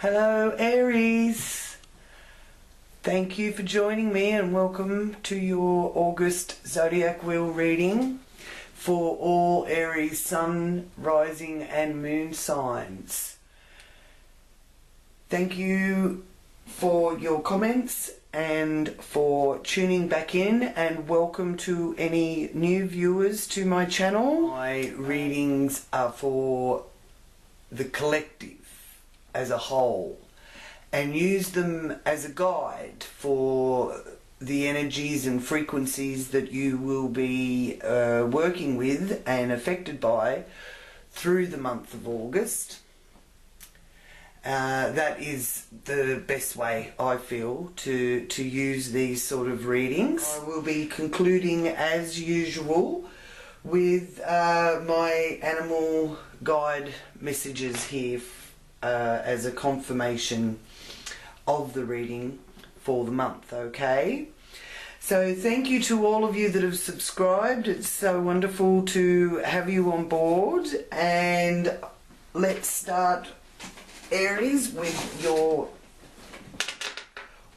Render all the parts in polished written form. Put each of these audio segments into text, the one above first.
Hello Aries, thank you for joining me and welcome to your August Zodiac Wheel reading for all Aries Sun, Rising and Moon signs. Thank you for your comments and for tuning back in, and welcome to any new viewers to my channel. My readings are for the collective as a whole and use them as a guide for the energies and frequencies that you will be working with and affected by through the month of August. That is the best way, I feel, to use these sort of readings. I will be concluding as usual with my animal guide messages here as a confirmation of the reading for the month, okay? So thank you to all of you that have subscribed. It's so wonderful to have you on board, and let's start, Aries, with your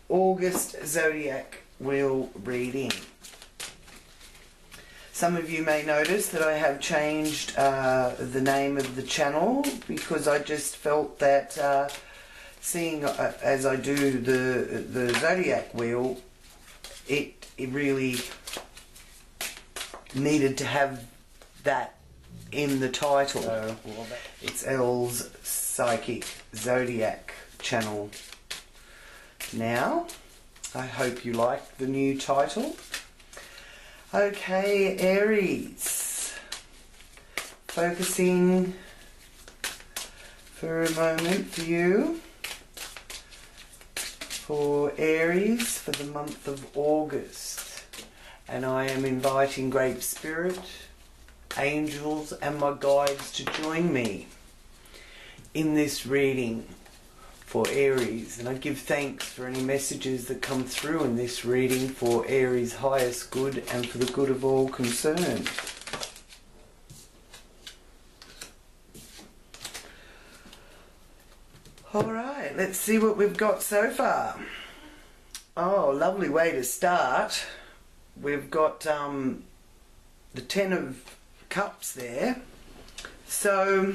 August Zodiac Wheel reading. Some of you may notice that I have changed the name of the channel because I just felt that seeing as I do the Zodiac Wheel, it really needed to have that in the title. So it's Elle's Psychic Zodiac channel now. I hope you like the new title. Okay, Aries, focusing for a moment for you, for Aries for the month of August, and I am inviting Great Spirit, angels and my guides to join me in this reading for Aries, and I give thanks for any messages that come through in this reading for Aries' highest good and for the good of all concerned. Alright, let's see what we've got so far. Oh, lovely way to start. We've got the Ten of Cups there. So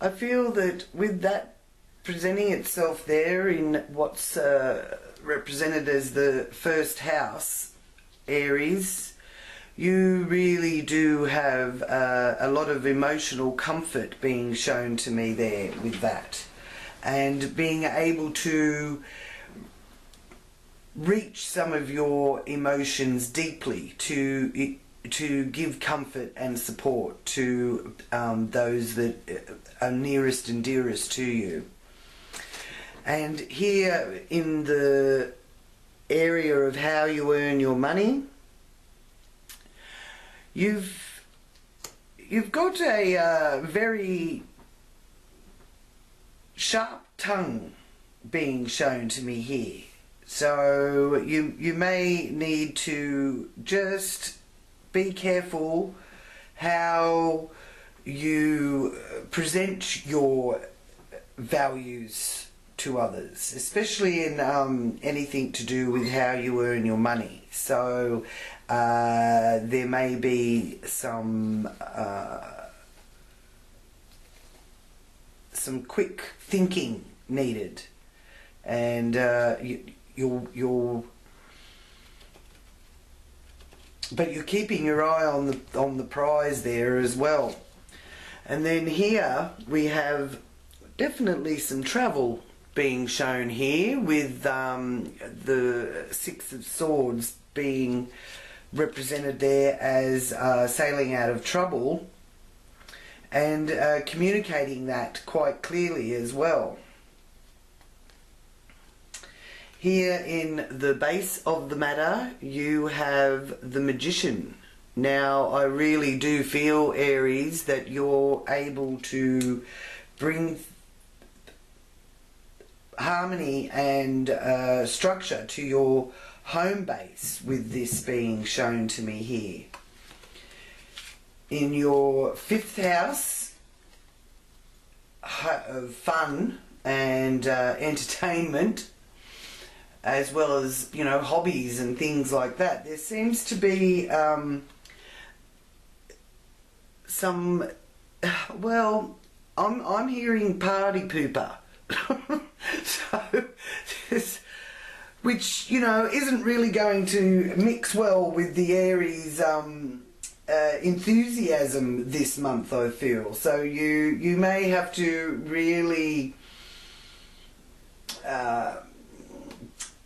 I feel that with that presenting itself there in what's represented as the first house, Aries, you really do have a lot of emotional comfort being shown to me there with that, and being able to reach some of your emotions deeply to give comfort and support to those that are nearest and dearest to you. And here in the area of how you earn your money, you've got a very sharp tongue being shown to me here. So you may need to just be careful how you present your values to others, especially in anything to do with how you earn your money. So there may be some quick thinking needed, and but you're keeping your eye on the prize there as well. And then here we have definitely some travel being shown here, with the Six of Swords being represented there as sailing out of trouble, and communicating that quite clearly as well. Here in the base of the matter, you have the Magician. Now, I really do feel, Aries, that you're able to bring harmony and structure to your home base with this being shown to me here. In your 5th house, fun and entertainment, as well as, you know, hobbies and things like that. There seems to be some, well, I'm hearing party pooper. So this, which, you know, isn't really going to mix well with the Aries enthusiasm this month, I feel. So you may have to really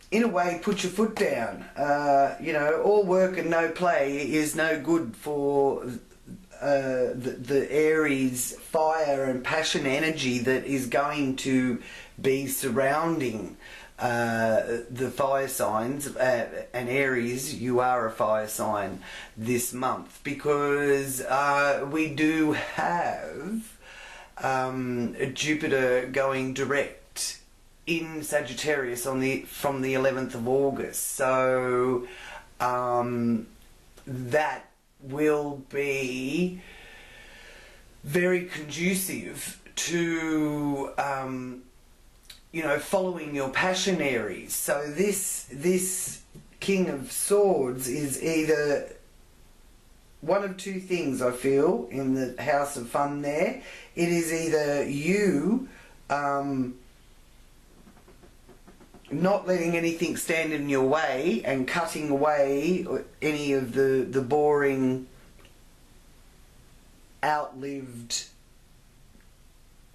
in a way put your foot down. You know, all work and no play is no good for the Aries fire and passion energy that is going to be surrounding the fire signs, and Aries, you are a fire sign this month, because we do have Jupiter going direct in Sagittarius from the 11th of August. So that will be very conducive to you know, following your passion, Aries. So this King of Swords is either one of two things, I feel, in the House of Fun there. It is either you not letting anything stand in your way and cutting away any of the boring, outlived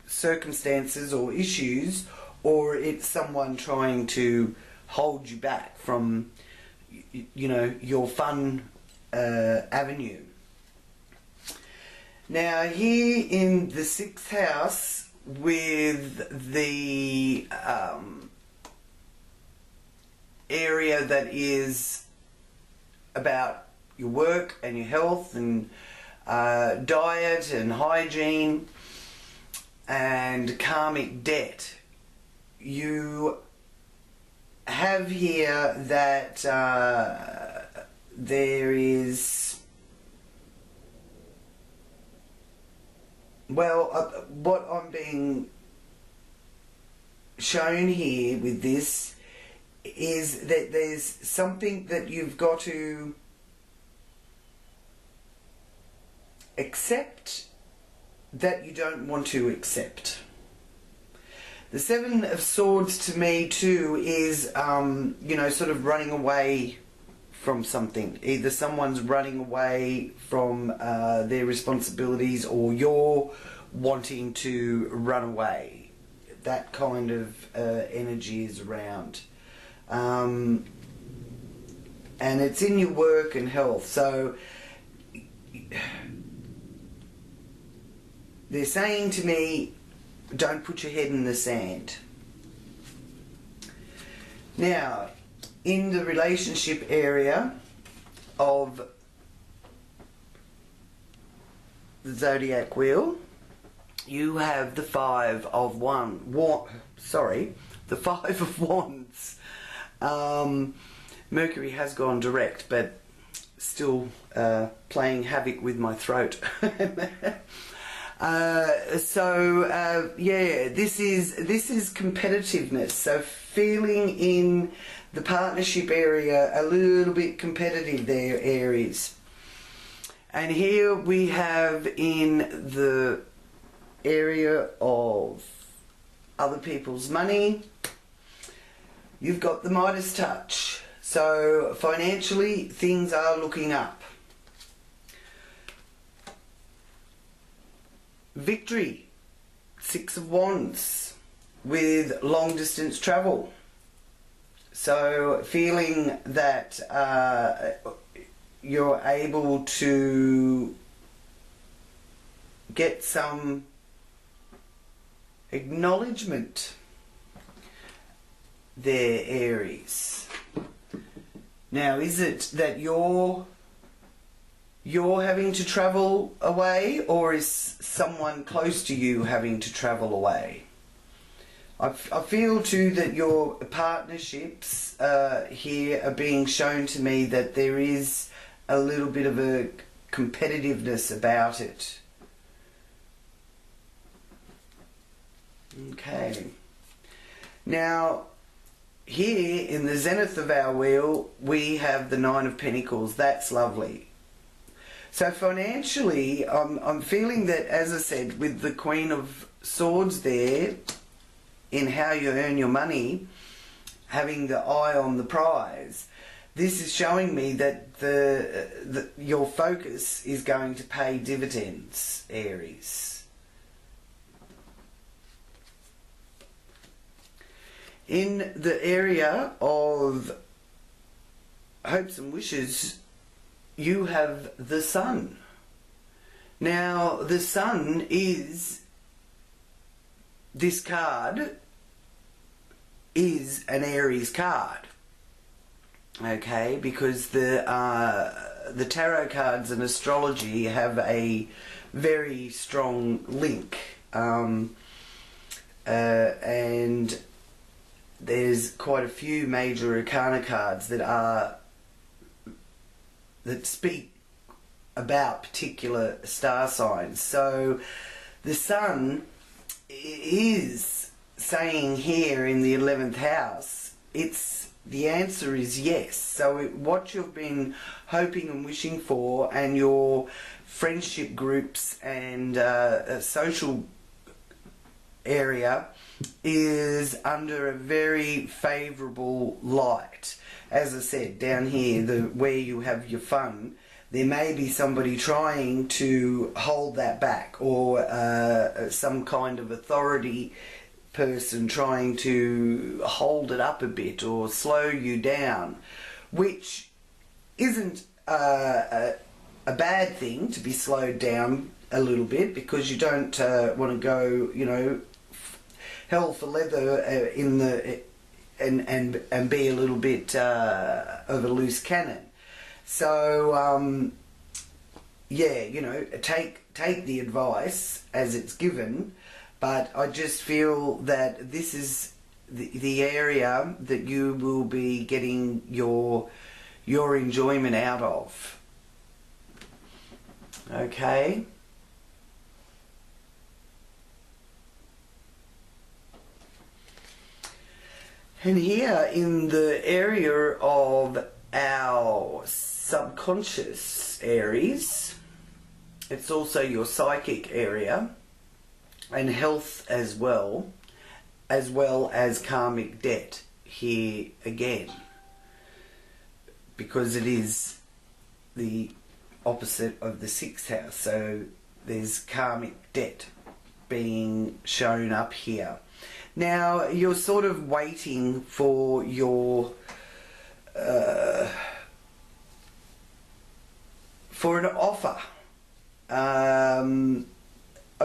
circumstances or issues, or it's someone trying to hold you back from, you know, your fun avenue. Now, here in the 6th house with the area that is about your work and your health and diet and hygiene and karmic debt, you have here that there is, well, what I'm being shown here with this is that there's something that you've got to accept that you don't want to accept. The 7 of Swords to me too is, you know, sort of running away from something. Either someone's running away from their responsibilities, or you're wanting to run away. That kind of energy is around. And it's in your work and health. So they're saying to me, don't put your head in the sand. Now, in the relationship area of the Zodiac wheel, you have the 5 of the 5 of Wands. Mercury has gone direct, but still playing havoc with my throat. Yeah, this is competitiveness. So feeling in the partnership area a little bit competitive there, Aries. And here we have in the area of other people's money, you've got the Midas touch. So financially, things are looking up. Victory, 6 of Wands, with long distance travel. So feeling that you're able to get some acknowledgement there, Aries. Now, is it that you're having to travel away, or is someone close to you having to travel away? I feel too that your partnerships here are being shown to me that there is a little bit of a competitiveness about it. Okay. Now, here in the zenith of our wheel, we have the Nine of Pentacles. That's lovely. So financially, I'm feeling that, as I said, with the Queen of Swords there, in how you earn your money, having the eye on the prize, this is showing me that your focus is going to pay dividends, Aries. In the area of hopes and wishes, you have the Sun. Now, the Sun is, this card is an Aries card. Okay, because the tarot cards and astrology have a very strong link, and there's quite a few major arcana cards that speak about particular star signs. So the Sun is saying here in the 11th house, the answer is yes. So what you've been hoping and wishing for, and your friendship groups and social area, is under a very favourable light. As I said, down here, where you have your fun, there may be somebody trying to hold that back, or some kind of authority person trying to hold it up a bit or slow you down, which isn't a bad thing, to be slowed down a little bit, because you don't want to go, you know, hell for leather in the and be a little bit of a loose cannon. So yeah, you know, take the advice as it's given, but I just feel that this is the area that you will be getting your enjoyment out of. Okay. And here in the area of our subconscious, Aries, it's also your psychic area, and health as well as karmic debt here again, because it is the opposite of the 6th house. So there's karmic debt being shown up here. Now, you're sort of waiting for your for an offer. I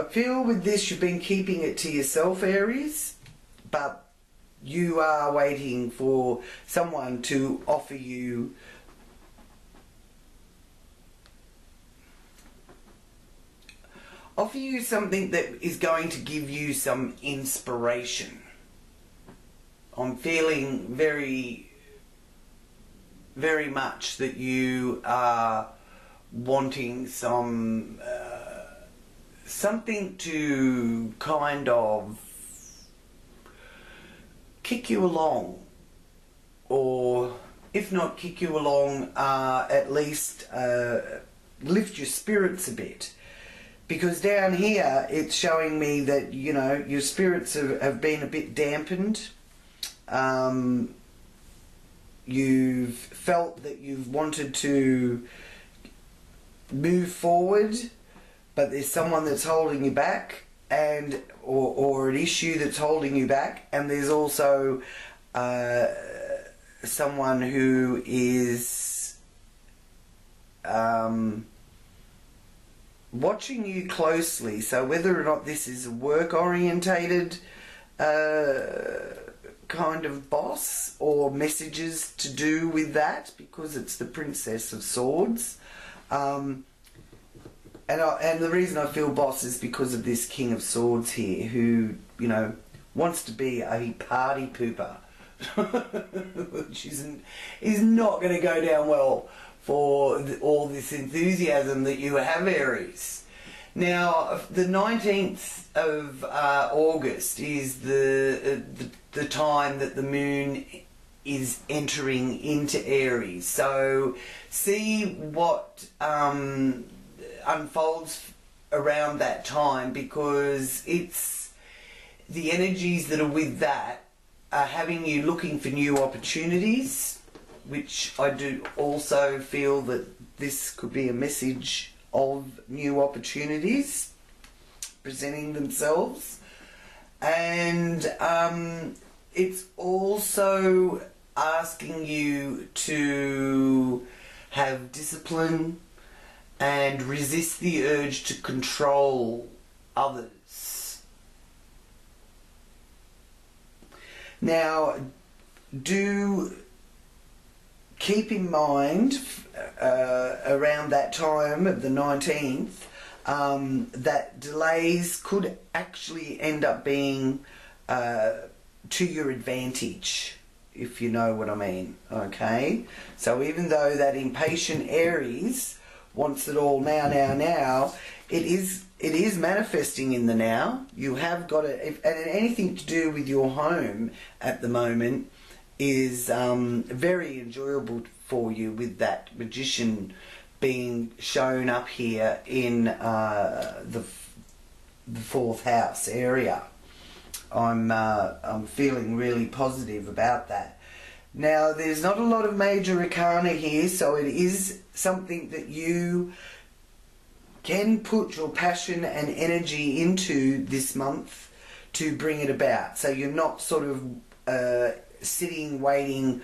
feel with this you've been keeping it to yourself, Aries, but you are waiting for someone to offer you something that is going to give you some inspiration. I'm feeling very, very much that you are wanting some something to kind of kick you along, or if not kick you along, at least lift your spirits a bit. Because down here it's showing me that, you know, your spirits have been a bit dampened. You've felt that you've wanted to move forward, but there's someone that's holding you back, and or an issue that's holding you back, and there's also someone who is watching you closely. So whether or not this is a work orientated kind of boss, or messages to do with that, because it's the Princess of Swords, and the reason I feel boss is because of this King of Swords here, who, you know, wants to be a party pooper, which is not going to go down well for all this enthusiasm that you have, Aries. Now, the 19th of August is the time that the moon is entering into Aries. So see what unfolds around that time, because it's the energies that are with that are having you looking for new opportunities, which I do also feel that this could be a message of new opportunities presenting themselves. And it's also asking you to have discipline and resist the urge to control others. Now, do keep in mind around that time of the 19th that delays could actually end up being to your advantage, if you know what I mean, okay? So even though that impatient Aries wants it all now, it is manifesting in the now. You have got it, and anything to do with your home at the moment is very enjoyable for you, with that Magician being shown up here in the fourth house area. I'm feeling really positive about that. Now, there's not a lot of major arcana here, so it is something that you can put your passion and energy into this month to bring it about. So you're not sort of sitting waiting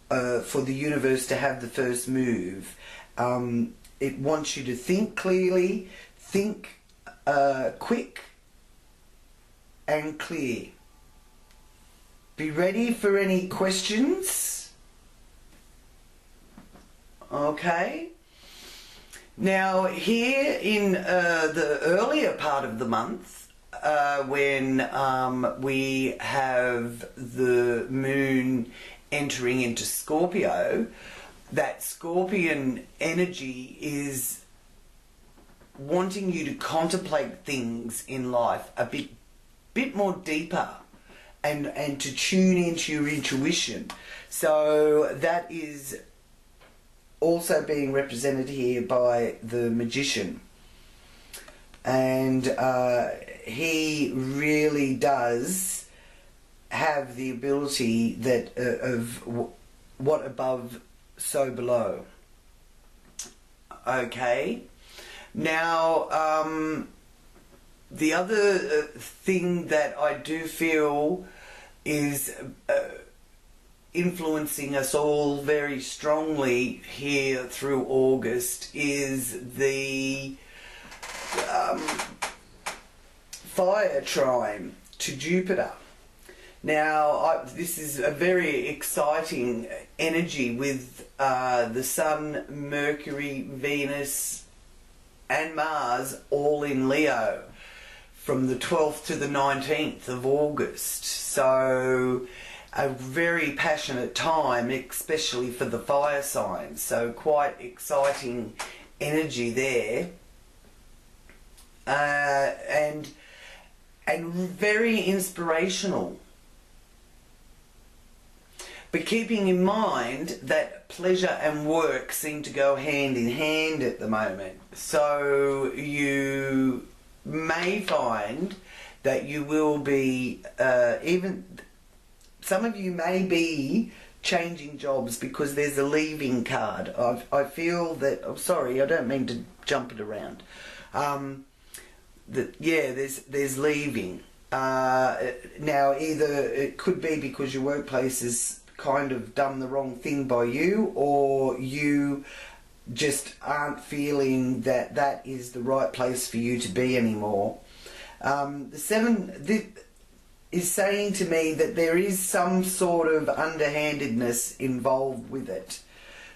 for the universe to have the first move. It wants you to think clearly, think quick and clear. Be ready for any questions. Okay. Now, here in the earlier part of the month, when we have the moon entering into Scorpio, that Scorpion energy is wanting you to contemplate things in life a bit more deeper, and to tune into your intuition. So that is also being represented here by the Magician. And he really does have the ability that of what above, so below. Okay. Now, the other thing that I do feel is influencing us all very strongly here through August is the fire trine to Jupiter. Now, this is a very exciting energy with the Sun, Mercury, Venus and Mars all in Leo from the 12th to the 19th of August. So a very passionate time, especially for the fire signs. So quite exciting energy there. And very inspirational. But keeping in mind that pleasure and work seem to go hand in hand at the moment. So you may find that you will be, even some of you may be changing jobs because there's a leaving card. I feel that, I'm sorry, I don't mean to jump it around. There's leaving. Now, either it could be because your workplace has kind of done the wrong thing by you, or you just aren't feeling that that is the right place for you to be anymore. The 7 is saying to me that there is some sort of underhandedness involved with it.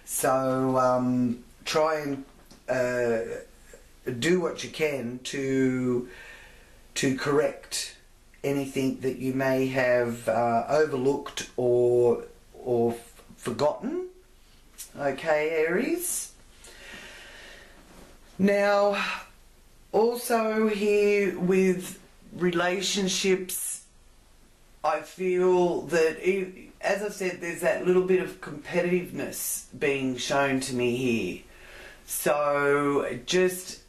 So try and do what you can to correct anything that you may have overlooked or forgotten. Okay, Aries. Now, Also here with relationships, I feel that, as I said, there's that little bit of competitiveness being shown to me here. So just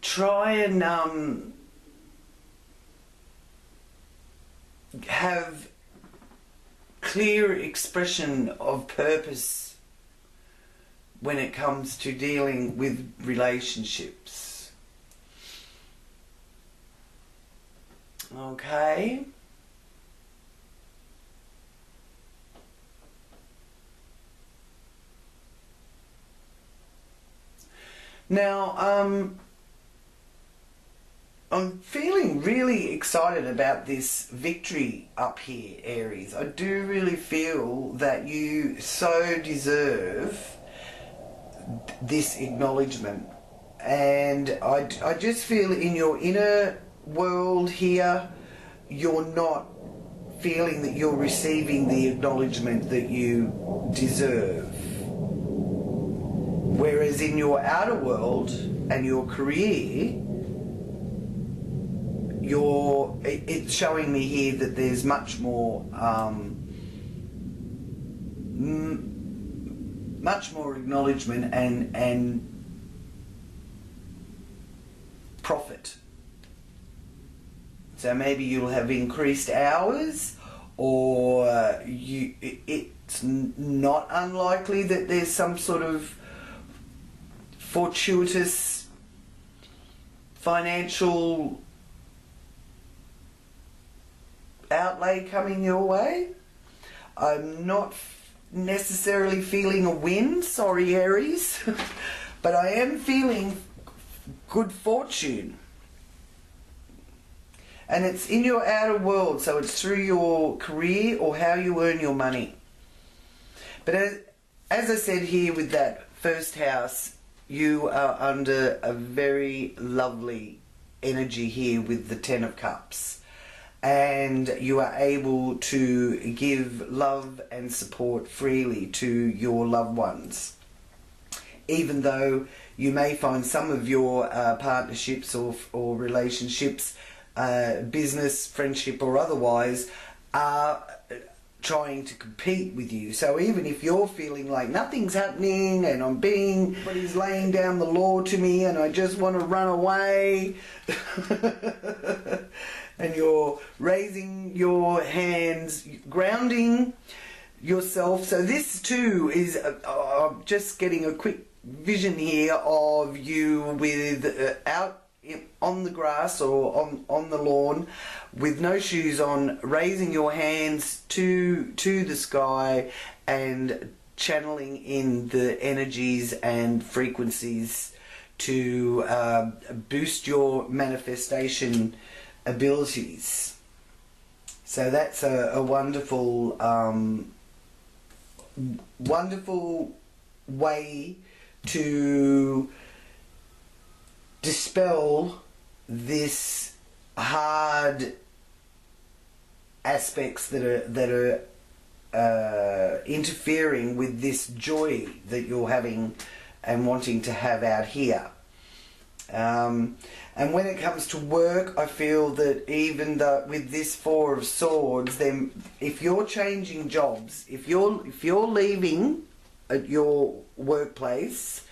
try and have clear expression of purpose when it comes to dealing with relationships. Okay. Now, I'm feeling really excited about this victory up here, Aries. I do really feel that you so deserve this acknowledgement. And I just feel in your inner world here, you're not feeling that you're receiving the acknowledgement that you deserve. Whereas in your outer world and your career, it's showing me here that there's much more acknowledgement and profit. So maybe you'll have increased hours, or it's not unlikely that there's some sort of fortuitous financial outlay coming your way. I'm not necessarily feeling a win, sorry Aries, but I am feeling good fortune. And it's in your outer world, so it's through your career or how you earn your money. But as I said here with that first house, you are under a very lovely energy here with the Ten of Cups. And you are able to give love and support freely to your loved ones. Even though you may find some of your partnerships or relationships, business, friendship or otherwise, are trying to compete with you. So even if you're feeling like nothing's happening and everybody's laying down the law to me and I just want to run away, and you're raising your hands, grounding yourself. So this too is, I'm just getting a quick vision here of you with out on the grass or on the lawn with no shoes on, raising your hands to the sky and channeling in the energies and frequencies to boost your manifestation abilities. So that's a wonderful wonderful way to dispel this hard aspects that are interfering with this joy that you're having and wanting to have out here. And when it comes to work, I feel that even though with this Four of Swords, then if you're changing jobs, if you're leaving at your workplace,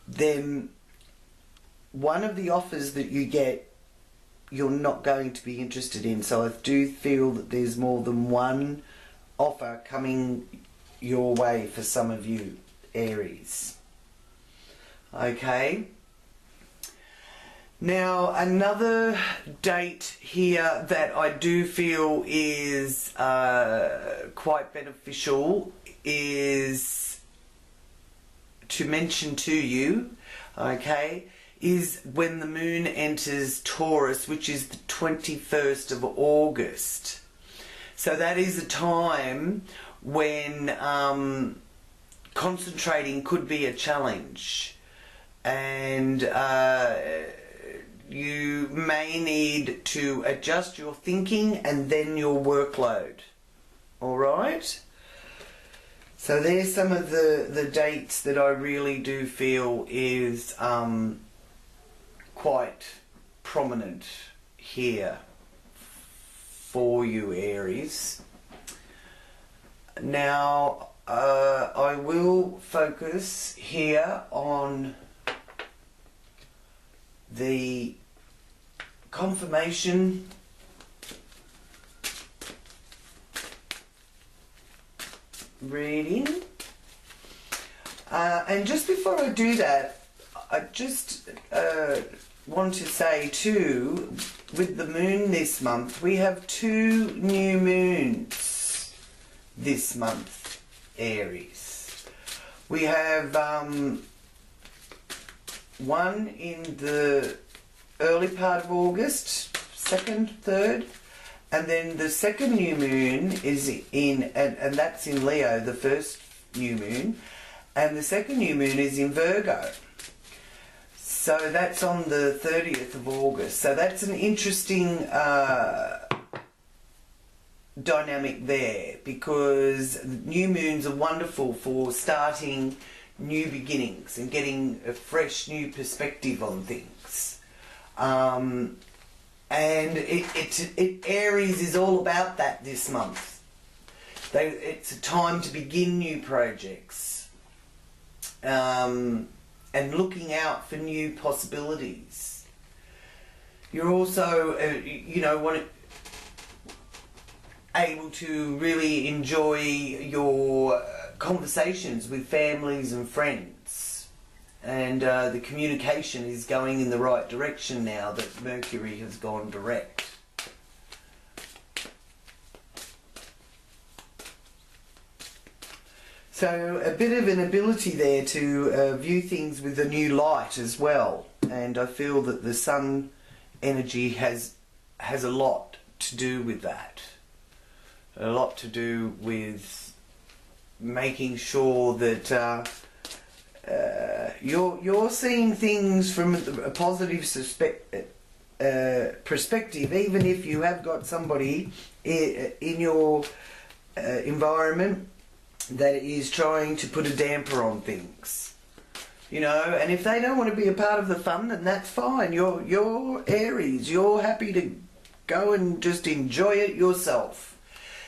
then one of the offers that you get, you're not going to be interested in. So I do feel that there's more than one offer coming your way for some of you, Aries. Okay. Now, another date here that I do feel is quite beneficial is to mention to you, okay, is when the moon enters Taurus, which is the 21st of August. So that is a time when concentrating could be a challenge, and you may need to adjust your thinking and then your workload. All right? So there's some of the dates that I really do feel is quite prominent here for you, Aries. Now, I will focus here on the confirmation reading. And just before I do that, I just want to say too, with the moon this month, we have 2 new moons this month, Aries. We have one in the early part of August, 2nd, 3rd, and then the second new moon is in, and that's in Leo, the first new moon, and the second new moon is in Virgo. So that's on the 30th of August. So that's an interesting dynamic there, because new moons are wonderful for starting new beginnings and getting a fresh new perspective on things. And Aries is all about that this month. It's a time to begin new projects and looking out for new possibilities. You're also, able to really enjoy your conversations with families and friends, and the communication is going in the right direction now that Mercury has gone direct. So a bit of an ability there to view things with a new light as well, and I feel that the sun energy has a lot to do with that. A lot to do with making sure that you're seeing things from a positive perspective, even if you have got somebody in your environment that is trying to put a damper on things. And if they don't want to be a part of the fun, then that's fine. You're Aries. You're happy to go and just enjoy it yourself.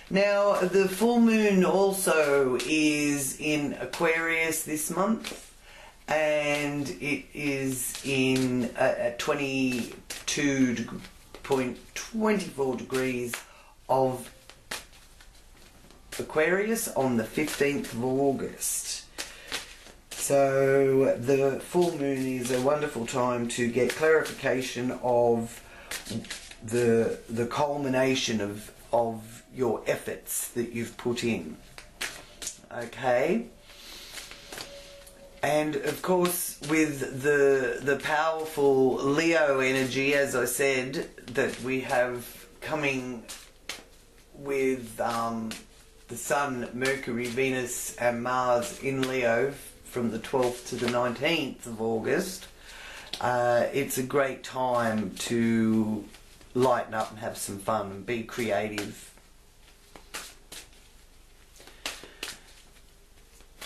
Now, the full moon also is in Aquarius this month, and it is in at 22.24 degrees of Aquarius on the 15th of August. So the full moon is a wonderful time to get clarification of the culmination of your efforts that you've put in. Okay? And of course, with the powerful Leo energy, as I said, that we have coming with the Sun, Mercury, Venus and Mars in Leo from the 12th to the 19th of August, it's a great time to lighten up and have some fun and be creative.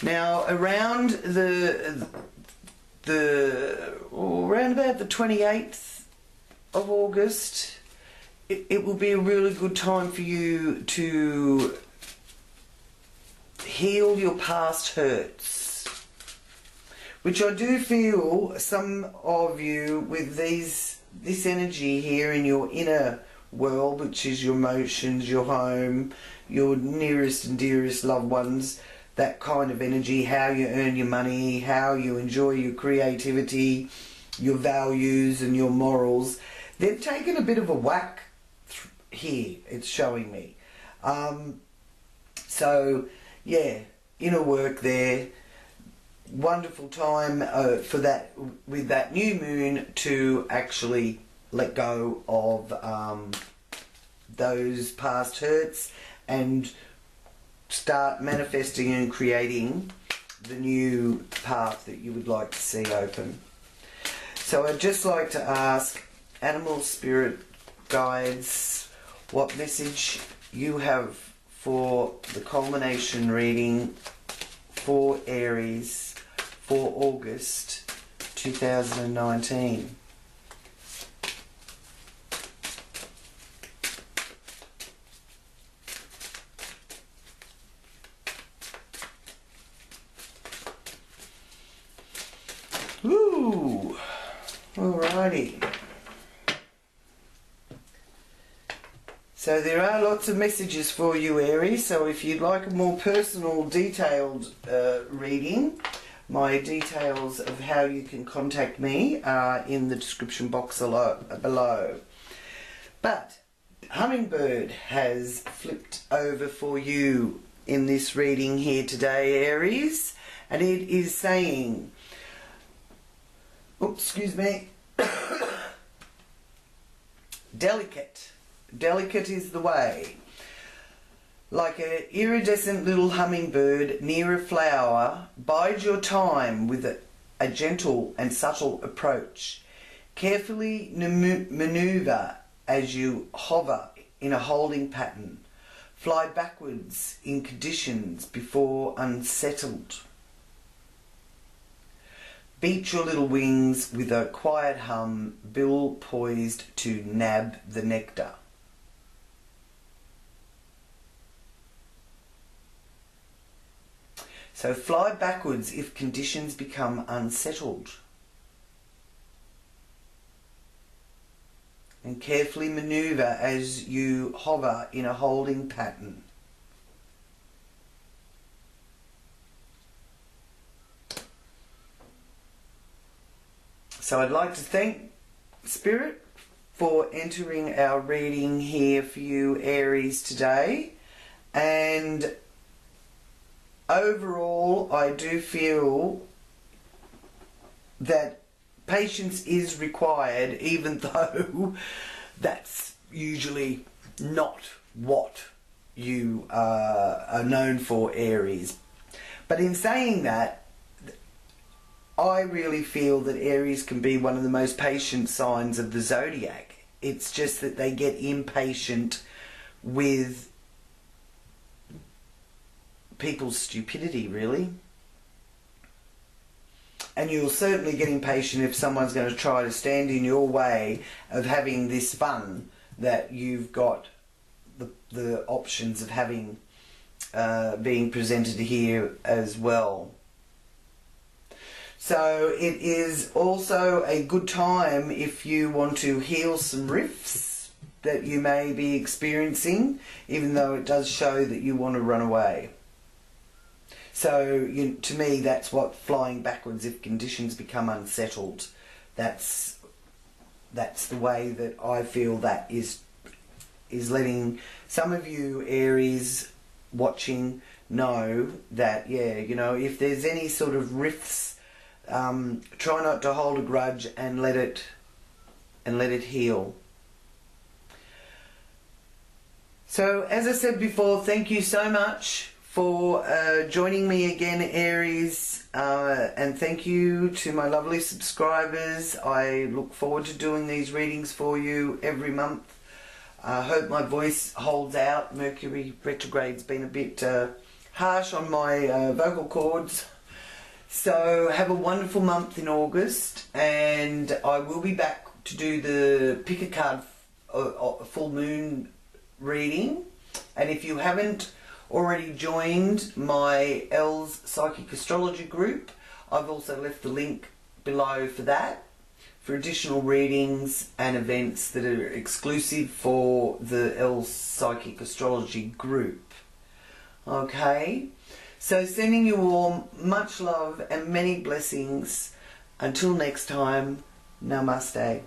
Now, around around about the 28th of August, it will be a really good time for you to heal your past hurts, which I do feel some of you with this energy here in your inner world, which is your emotions, your home, your nearest and dearest loved ones, that kind of energy, how you earn your money, how you enjoy your creativity, your values and your morals. They've taken a bit of a whack here, it's showing me. So, yeah, inner work there. Wonderful time for that, with that new moon, to actually let go of those past hurts and start manifesting and creating the new path that you would like to see open. So I'd just like to ask animal spirit guides what message you have for the culmination reading for Aries for August 2019. Ooh, alrighty. So there are lots of messages for you, Aries, so if you'd like a more personal, detailed reading, my details of how you can contact me are in the description box below. But Hummingbird has flipped over for you in this reading here today, Aries, and it is saying, oops, excuse me, delicate. Delicate is the way. Like an iridescent little hummingbird near a flower, bide your time with a gentle and subtle approach. Carefully maneuver as you hover in a holding pattern. Fly backwards in conditions before unsettled. Beat your little wings with a quiet hum, bill poised to nab the nectar. So fly backwards if conditions become unsettled. And carefully maneuver as you hover in a holding pattern. So I'd like to thank Spirit for entering our reading here for you, Aries, today. And overall, I do feel that patience is required, even though that's usually not what you are known for, Aries. But in saying that, I really feel that Aries can be one of the most patient signs of the Zodiac. It's just that they get impatient with people's stupidity, really. And you'll certainly get impatient if someone's going to try to stand in your way of having this fun that you've got the options of having being presented here as well. So it is also a good time if you want to heal some rifts that you may be experiencing, even though it does show that you want to run away. So to me, that's what flying backwards if conditions become unsettled. That's the way that I feel that is letting some of you Aries watching know that, yeah, you know, if there's any sort of rifts, try not to hold a grudge and let it heal. So as I said before, thank you so much for joining me again, Aries, and thank you to my lovely subscribers. I look forward to doing these readings for you every month. I hope my voice holds out. Mercury retrograde's been a bit harsh on my vocal cords. So have a wonderful month in August, and I will be back to do the pick a card full moon reading. And if you haven't already joined my Elle's Psychic Astrology group, I've also left the link below for that, for additional readings and events that are exclusive for the Elle's Psychic Astrology group. Okay? So sending you all much love and many blessings. Until next time, namaste.